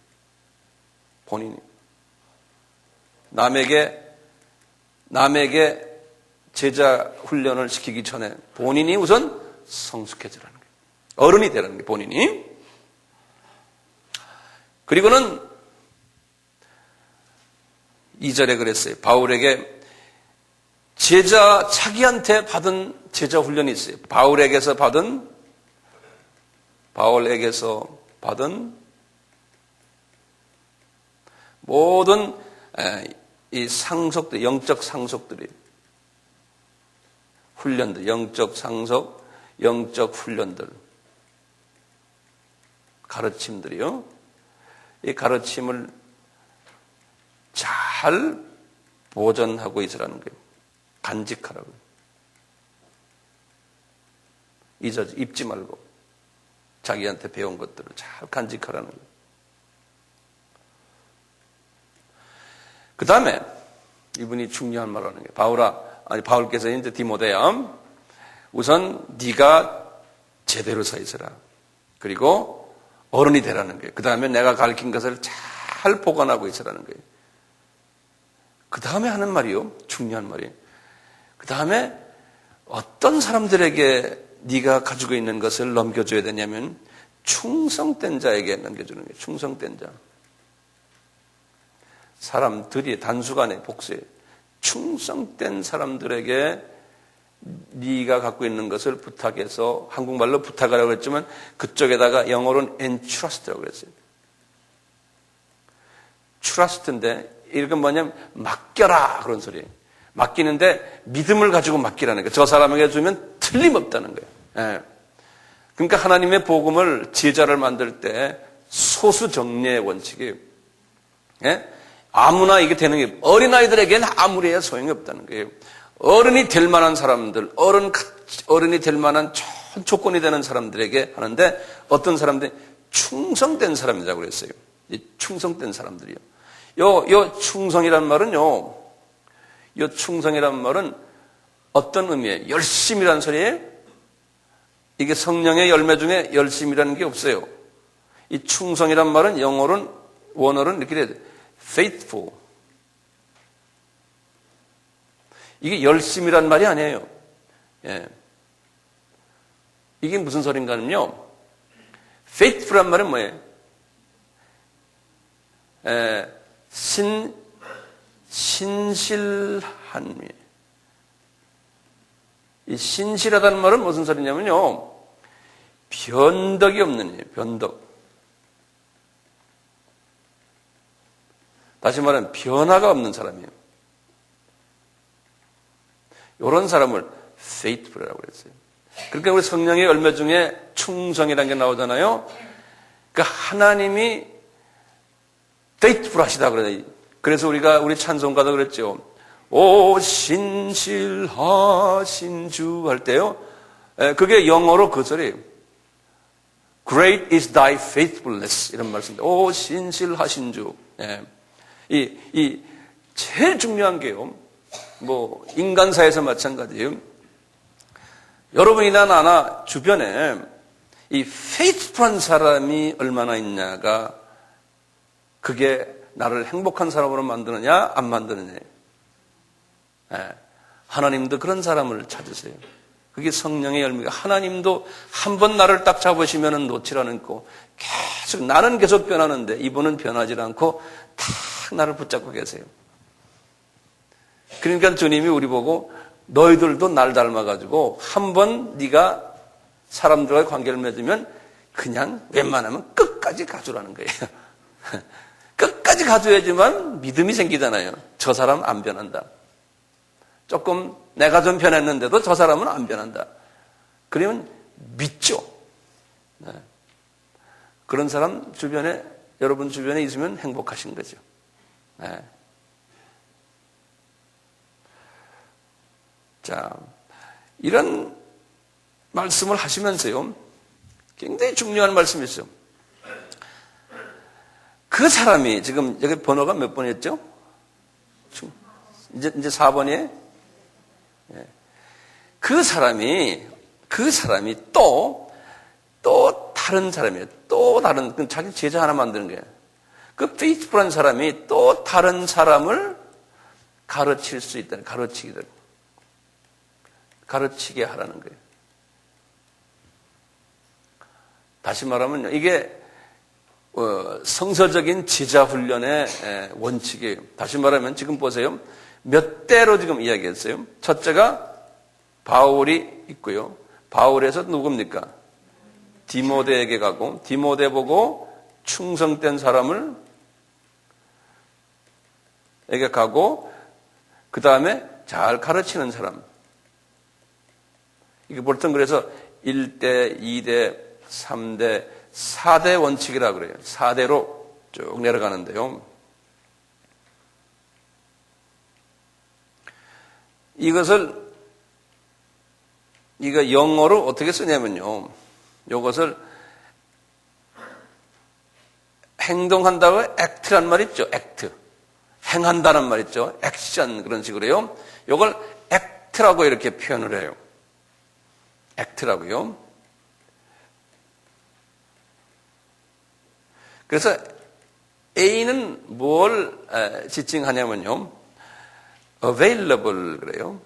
본인이. 남에게 제자 훈련을 시키기 전에 본인이 우선 성숙해지라는 거예요. 어른이 되라는 거예요. 본인이. 그리고는 2절에 그랬어요. 바울에게 자기한테 받은 제자 훈련이 있어요. 바울에게서 받은 모든 이 상속들, 영적 상속들이 훈련들, 영적 상속, 영적 훈련들, 가르침들이요. 이 가르침을 잘 보존하고 있으라는 거예요. 간직하라고요. 잊지 말고 자기한테 배운 것들을 잘 간직하라는 거예요. 그 다음에 이분이 중요한 말을 하는 거예요. 바울께서 이제 디모데야, 우선 네가 제대로 서 있어라. 그리고 어른이 되라는 거예요. 그 다음에 내가 가르친 것을 잘 보관하고 있으라는 거예요. 그 다음에 하는 말이요. 중요한 말이에요. 그 다음에 어떤 사람들에게 네가 가지고 있는 것을 넘겨줘야 되냐면 충성된 자에게 넘겨주는 거예요. 충성된 자. 사람들이 단수간에 복수해. 충성된 사람들에게 네가 갖고 있는 것을 부탁해서, 한국말로 부탁하라고 했지만 그쪽에다가 영어로는 entrust라고 그랬어요. trust인데 이건 뭐냐면 맡겨라 그런 소리예요. 맡기는데 믿음을 가지고 맡기라는 거예요. 저 사람에게 주면 틀림없다는 거예요. 예. 그러니까 하나님의 복음을 제자를 만들 때 소수 정례의 원칙이, 예? 아무나 이게 되는 게, 어린아이들에게는 아무리 해야 소용이 없다는 거예요. 어른이 될 만한 사람들, 어른이 될 만한 좋은 조건이 되는 사람들에게 하는데, 어떤 사람들이 충성된 사람이라고 그랬어요. 이 충성된 사람들이요. 요 충성이란 말은요, 요 충성이란 말은 어떤 의미예요? 열심이라는 소리예요? 이게 성령의 열매 중에 열심이라는 게 없어요. 이 충성이란 말은 원어로는 이렇게 돼요. faithful. 이게 열심이란 말이 아니에요. 예. 이게 무슨 소린가는요, faithful란 말은 뭐예요? 신실한 미. 이 신실하다는 말은 무슨 소리냐면요, 변덕이 없는 이에요. 변덕. 다시 말하면 변화가 없는 사람이에요. 이런 사람을 faithful이라고 그랬어요. 그러니까 우리 성령의 열매 중에 충성이라는 게 나오잖아요. 그러니까 하나님이 faithful 하시다 그래요. 그래서 우리 찬송가도 그랬죠. 오 신실하신 주 할 때요, 그게 영어로 그 소리예요. Great is thy faithfulness 이런 말씀인데, 오 신실하신 주. 이 제일 중요한 게요, 뭐 인간사에서 마찬가지예요. 여러분이나 나나 주변에 이 faithful한 사람이 얼마나 있냐가, 그게 나를 행복한 사람으로 만드느냐 안 만드느냐. 하나님도 그런 사람을 찾으세요. 그게 성령의 열매가 하나님도 한 번 나를 딱 잡으시면 놓질 않고 계속 나는 계속 변하는데 이분은 변하지 않고 딱 나를 붙잡고 계세요. 그러니까 주님이 우리 보고 너희들도 날 닮아가지고 한 번 네가 사람들과의 관계를 맺으면 그냥 웬만하면 끝까지 가주라는 거예요. 끝까지 가줘야지만 믿음이 생기잖아요. 저 사람 안 변한다. 조금 내가 좀 변했는데도 저 사람은 안 변한다. 그러면 믿죠. 네. 그런 사람 주변에, 여러분 주변에 있으면 행복하신 거죠. 네. 자, 이런 말씀을 하시면서요, 굉장히 중요한 말씀이 있어요. 그 사람이, 지금 여기 번호가 몇 번이었죠? 이제 4번이에요? 네. 그 사람이 또 다른 사람이에요. 또 다른, 자기 제자 하나 만드는 거예요. 그 페이스풀한 사람이 또 다른 사람을 가르칠 수 있다는, 가르치게 하라는 거예요. 다시 말하면 이게 성서적인 제자 훈련의 원칙이에요. 다시 말하면 지금 보세요. 몇 대로 지금 이야기했어요. 첫째가 바울이 있고요. 바울에서 누굽니까? 디모데에게 가고, 디모데 보고 충성된 사람을 에게 가고, 그 다음에 잘 가르치는 사람. 이게 보통 그래서 1대, 2대, 3대, 4대 원칙이라고 그래요. 4대로 쭉 내려가는데요. 이거 영어로 어떻게 쓰냐면요. 이것을 행동한다고 act란 말 있죠. act. 행한다는 말 있죠. 액션 그런 식으로요. 이걸 act라고 이렇게 표현을 해요. act라고요. 그래서 A는 뭘 지칭하냐면요. available 그래요.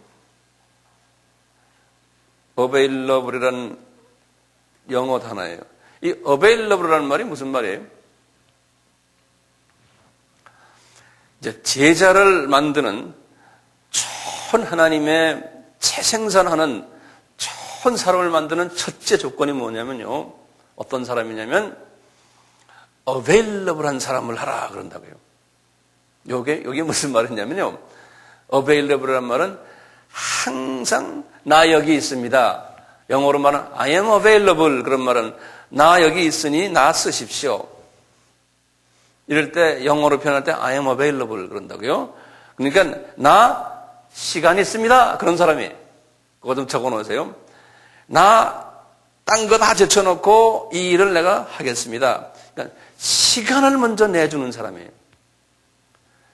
available이라는 영어 단어예요. 이 available이라는 말이 무슨 말이에요? 이제 제자를 만드는 전 하나님의 재생산하는 전 사람을 만드는 첫째 조건이 뭐냐면요. 어떤 사람이냐면 available한 사람을 하라 그런다고요. 요게 무슨 말이냐면요. available이라는 말은 항상 나 여기 있습니다. 영어로 말하면 I am available 그런 말은 나 여기 있으니 나 쓰십시오. 이럴 때 영어로 표현할 때 I am available 그런다고요. 그러니까 나 시간 있습니다. 그런 사람이 그거 좀 적어놓으세요. 나 딴 거 다 제쳐놓고 이 일을 내가 하겠습니다. 그러니까 시간을 먼저 내주는 사람이에요.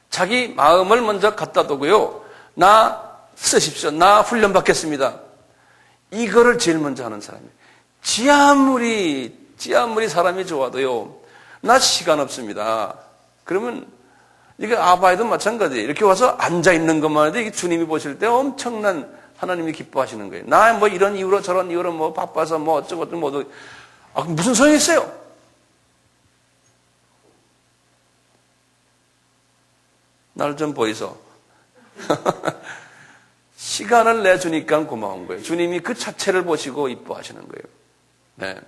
자기 마음을 먼저 갖다 두고요. 나 쓰십시오. 나 훈련 받겠습니다. 이거를 제일 먼저 하는 사람이에요. 지 아무리 사람이 좋아도요. 나 시간 없습니다. 그러면 이게 아바에도 마찬가지예요. 이렇게 와서 앉아 있는 것만 해도 이게 주님이 보실 때 엄청난 하나님이 기뻐하시는 거예요. 나 뭐 이런 이유로 저런 이유로 뭐 바빠서 뭐 어쩌고저쩌고 뭐 무슨 소용이 있어요? 날 좀 보이소. 시간을 내주니까 고마운 거예요. 주님이 그 자체를 보시고 이뻐하시는 거예요. 네.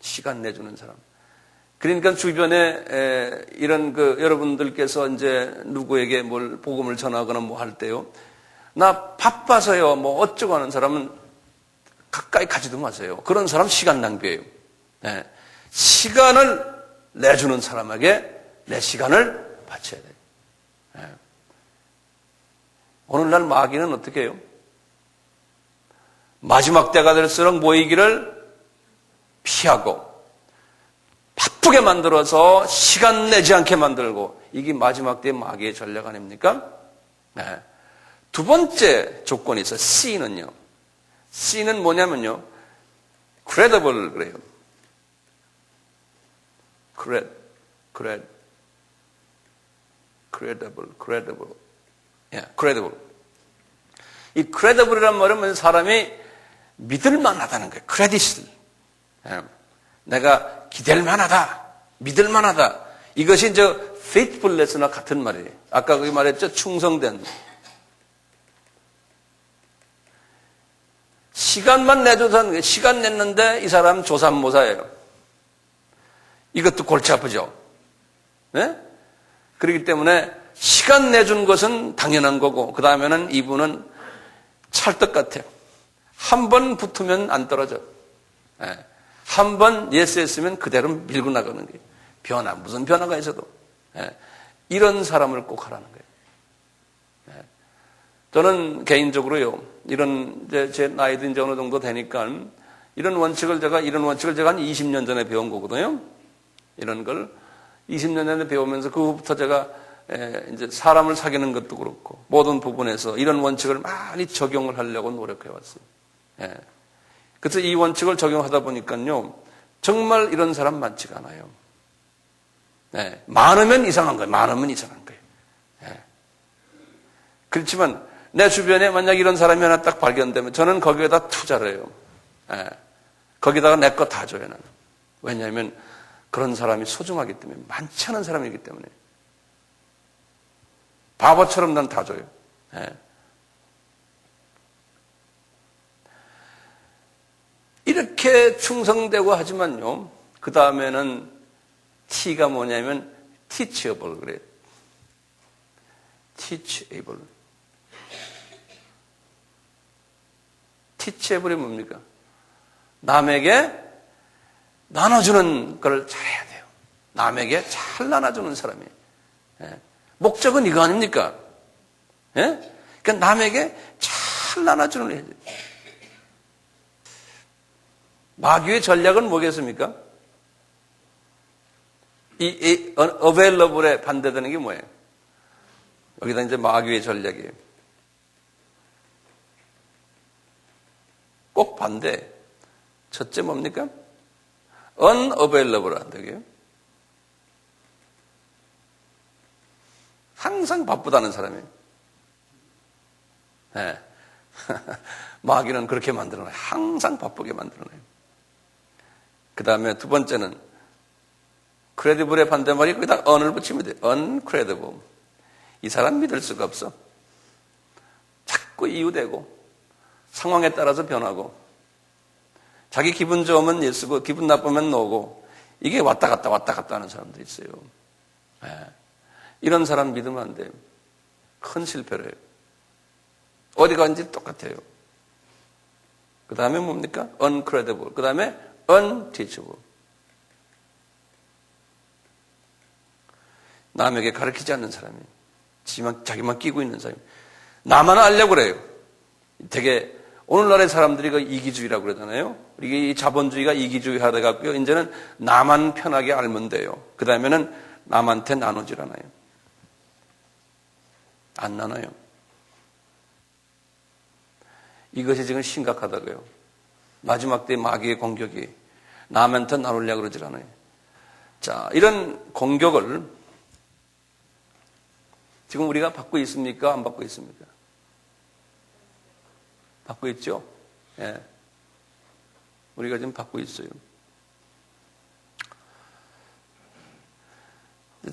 시간 내주는 사람. 그러니까 주변에 이런 여러분들께서 이제 누구에게 뭘 복음을 전하거나 뭐 할 때요. 나 바빠서요. 뭐 어쩌고 하는 사람은 가까이 가지도 마세요. 그런 사람 시간 낭비예요. 네. 시간을 내주는 사람에게 내 시간을 바쳐야 돼요. 네. 오늘날 마귀는 어떻게 해요? 마지막 때가 될수록 모이기를 피하고 바쁘게 만들어서 시간 내지 않게 만들고 이게 마지막 때 마귀의 전략 아닙니까? 네. 두 번째 조건이 있어요. C는요. C는 뭐냐면요. credible 그래요. credible. credible. 이 credible이란 말은 사람이 믿을 만하다는 거예요. 크레딧을. 내가 기댈 만하다. 믿을 만하다. 이것이 이제 faithfulness나 같은 말이에요. 아까 그 말했죠. 충성된. 시간만 내줘서 시간 냈는데 이 사람 조삼모사예요. 이것도 골치 아프죠. 네? 그렇기 때문에 시간 내준 것은 당연한 거고 그 다음에는 이분은 찰떡 같아요. 한 번 붙으면 안 떨어져. 네. 한 번 예스 했으면 그대로 밀고 나가는 거예요. 변화, 무슨 변화가 있어도. 네. 이런 사람을 꼭 하라는 거예요. 네. 저는 개인적으로요, 이런, 제 나이도 이제 어느 정도 되니까, 이런 원칙을 제가 한 20년 전에 배운 거거든요. 이런 걸 20년 전에 배우면서 그 후부터 제가 이제 사람을 사귀는 것도 그렇고, 모든 부분에서 이런 원칙을 많이 적용을 하려고 노력해 왔어요. 예. 그래서 이 원칙을 적용하다 보니까요, 정말 이런 사람 많지가 않아요. 네. 많으면 이상한 거예요. 많으면 이상한 거예요. 네. 그렇지만 내 주변에 만약 이런 사람이 하나 딱 발견되면 저는 거기에다 투자를 해요. 네. 거기다가 내 거 다 줘요, 나는. 왜냐하면 그런 사람이 소중하기 때문에, 많지 않은 사람이기 때문에. 바보처럼 난 다 줘요. 네. 이렇게 충성되고 하지만요, 그 다음에는 T가 뭐냐면 teachable 그래요. teachable. teachable이 뭡니까? 남에게 나눠주는 걸 잘해야 돼요. 남에게 잘 나눠주는 사람이에요. 예. 목적은 이거 아닙니까? 예? 그러니까 남에게 잘 나눠주는 걸 해야 돼요. 마귀의 전략은 뭐겠습니까? 이 available에 반대되는 게 뭐예요? 여기다 이제 마귀의 전략이에요. 꼭 반대. 첫째 뭡니까? unavailable 한다고요. 항상 바쁘다는 사람이에요. 네. 마귀는 그렇게 만들어놔요. 항상 바쁘게 만들어놔요. 그 다음에 두 번째는 credible의 반대말이 거기다 un을 붙이면 돼요. uncredible. 이 사람 믿을 수가 없어. 자꾸 이유되고 상황에 따라서 변하고 자기 기분 좋으면 예쓰고 기분 나쁘면 노고 이게 왔다 갔다 하는 사람도 있어요. 네. 이런 사람 믿으면 안 돼요. 큰 실패를 해요. 어디 가는지 똑같아요. 그 다음에 뭡니까? uncredible. 그 다음에 unteachable. 남에게 가르치지 않는 사람이에요. 자기만 끼고 있는 사람이에요. 나만 알려고 그래요. 되게 오늘날의 사람들이 그 이기주의라고 그러잖아요. 이게 이 자본주의가 이기주의 하다 갖고요. 이제는 나만 편하게 알면 돼요. 그 다음에는 남한테 나누질 않아요. 안 나눠요. 이것이 지금 심각하다고요. 마지막 때 마귀의 공격이 남한테 나누려고 그러질 않아요. 자, 이런 공격을 지금 우리가 받고 있습니까? 안 받고 있습니까? 받고 있죠? 예. 우리가 지금 받고 있어요.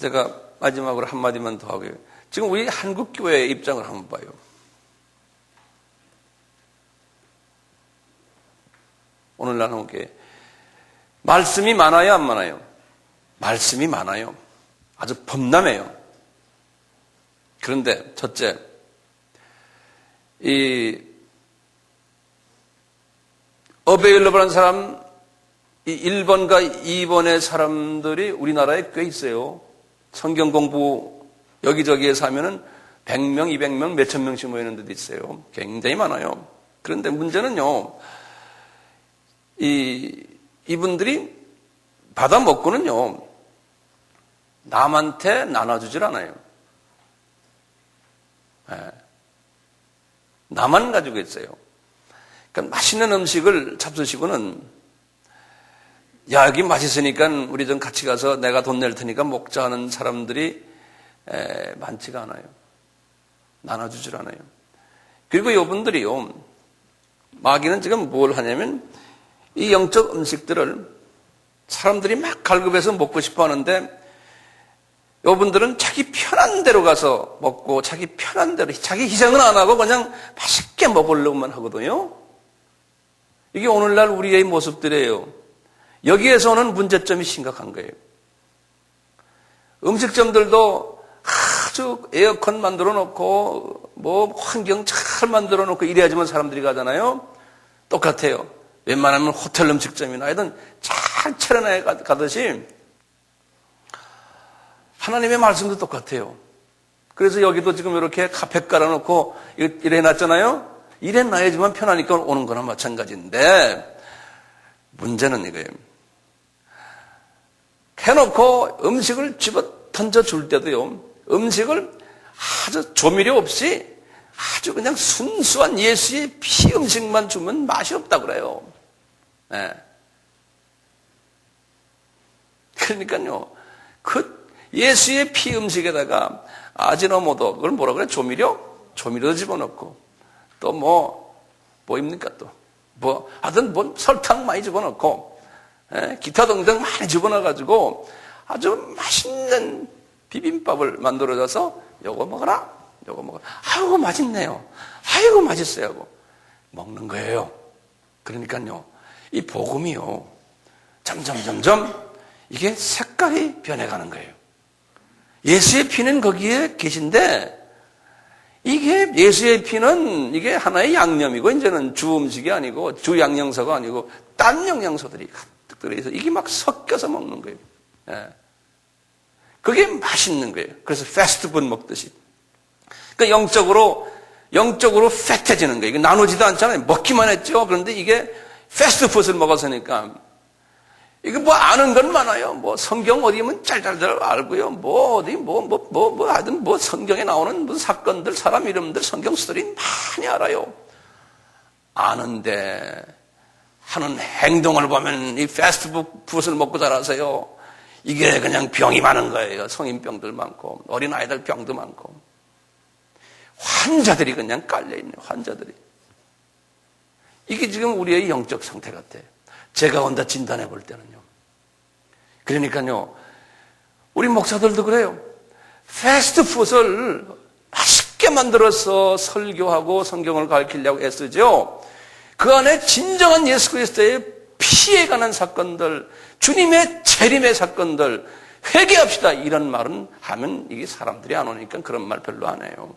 제가 마지막으로 한마디만 더 하고요. 지금 우리 한국교회의 입장을 한번 봐요. 오늘날 한국교회. 말씀이 많아요, 안 많아요? 말씀이 많아요. 아주 범람해요. 그런데 첫째, 이 어베일러블한 사람, 이 1번과 2번의 사람들이 우리나라에 꽤 있어요. 성경 공부 여기저기에서 하면은 100명, 200명, 몇천 명씩 모이는 데도 있어요. 굉장히 많아요. 그런데 문제는요, 이분들이 받아 먹고는요, 남한테 나눠주질 않아요. 네. 나만 가지고 있어요. 그러니까 맛있는 음식을 잡수시고는, 야, 여기 맛있으니까 우리 좀 같이 가서 내가 돈 낼 테니까 먹자 하는 사람들이 많지가 않아요. 나눠주질 않아요. 그리고 이분들이요, 마귀는 지금 뭘 하냐면 이 영적 음식들을 사람들이 막 갈급해서 먹고 싶어 하는데 이분들은 자기 편한 대로 가서 먹고 자기 편한 대로 자기 희생은 안 하고 그냥 맛있게 먹으려고만 하거든요. 이게 오늘날 우리의 모습들이에요. 여기에서 오는 문제점이 심각한 거예요. 음식점들도 아주 에어컨 만들어 놓고 뭐 환경 잘 만들어 놓고 이래야지만 사람들이 가잖아요. 똑같아요. 웬만하면 호텔 음식점이나 하여튼 잘 차려놔야 가듯이 하나님의 말씀도 똑같아요. 그래서 여기도 지금 이렇게 카페 깔아놓고 이래 놨잖아요. 이래 놔야지만 편하니까 오는 거나 마찬가지인데 문제는 이거예요. 해놓고 음식을 집어 던져줄 때도요. 음식을 아주 조미료 없이 아주 그냥 순수한 예수의 피 음식만 주면 맛이 없다고 그래요. 네. 그러니까요. 그 예수의 피 음식에다가 아지노모토, 그걸 뭐라 그래? 조미료 집어넣고, 또 뭐입니까 또? 하여튼 설탕 많이 집어넣고, 기타 등등 많이 집어넣어가지고 아주 맛있는 비빔밥을 만들어줘서 요거 먹어라, 요거 먹어라. 아이고, 맛있네요. 아이고, 맛있어요. 하고 먹는 거예요. 그러니까요. 이 복음이요. 점점 이게 색깔이 변해가는 거예요. 예수의 피는 거기에 계신데 이게 예수의 피는 이게 하나의 양념이고 이제는 주 음식이 아니고 주 양념소가 아니고 딴 영양소들이 가득 들어있어 이게 막 섞여서 먹는 거예요. 예. 그게 맛있는 거예요. 그래서 패스트푸드 먹듯이. 그러니까 영적으로 패트해지는 거예요. 이게 나누지도 않잖아요. 먹기만 했죠. 그런데 이게 패스트푸드를 먹었으니까 이게 아는 건 많아요. 성경 어디면 짤짤짤 알고요. 하여튼 성경에 나오는 무슨 사건들, 사람 이름들, 성경 스토리 많이 알아요. 아는데, 하는 행동을 보면 이 패스트푸드를 먹고 자라서요. 이게 그냥 병이 많은 거예요. 성인병들 많고, 어린아이들 병도 많고. 환자들이 그냥 깔려있네요. 환자들이. 이게 지금 우리의 영적 상태 같아요. 제가 혼자 진단해 볼 때는요. 그러니까요, 우리 목사들도 그래요. 패스트푸드를 맛있게 만들어서 설교하고 성경을 가르치려고 애쓰죠. 그 안에 진정한 예수 그리스도의 피에 관한 사건들, 주님의 재림의 사건들, 회개합시다. 이런 말은 하면 이게 사람들이 안 오니까 그런 말 별로 안 해요.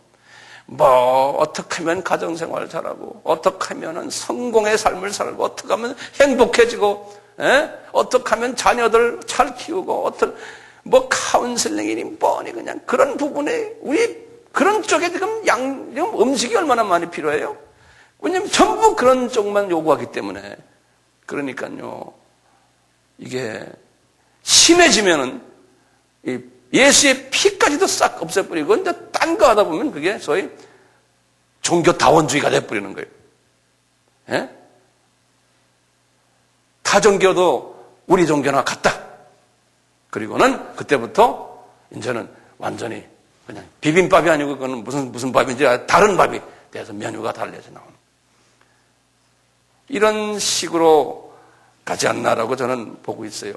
어떻게 하면 가정생활 잘하고, 어떻게 하면 성공의 삶을 살고, 어떻게 하면 행복해지고, 어떻게 하면 자녀들 잘 키우고, 카운슬링이니 뻔히 그냥 그런 부분에, 그런 쪽에 지금 음식이 얼마나 많이 필요해요? 왜냐면 전부 그런 쪽만 요구하기 때문에. 그러니까요, 이게 심해지면은, 예수의 피까지도 싹 없애버리고, 이제 딴 거 하다 보면 그게 소위 종교다원주의가 돼버리는 거예요. 예? 타 종교도 우리 종교나 같다. 그리고는 그때부터 이제는 완전히 그냥 비빔밥이 아니고 그거는 무슨 밥인지 다른 밥이 돼서 메뉴가 달려서 나오는. 이런 식으로 가지 않나라고 저는 보고 있어요.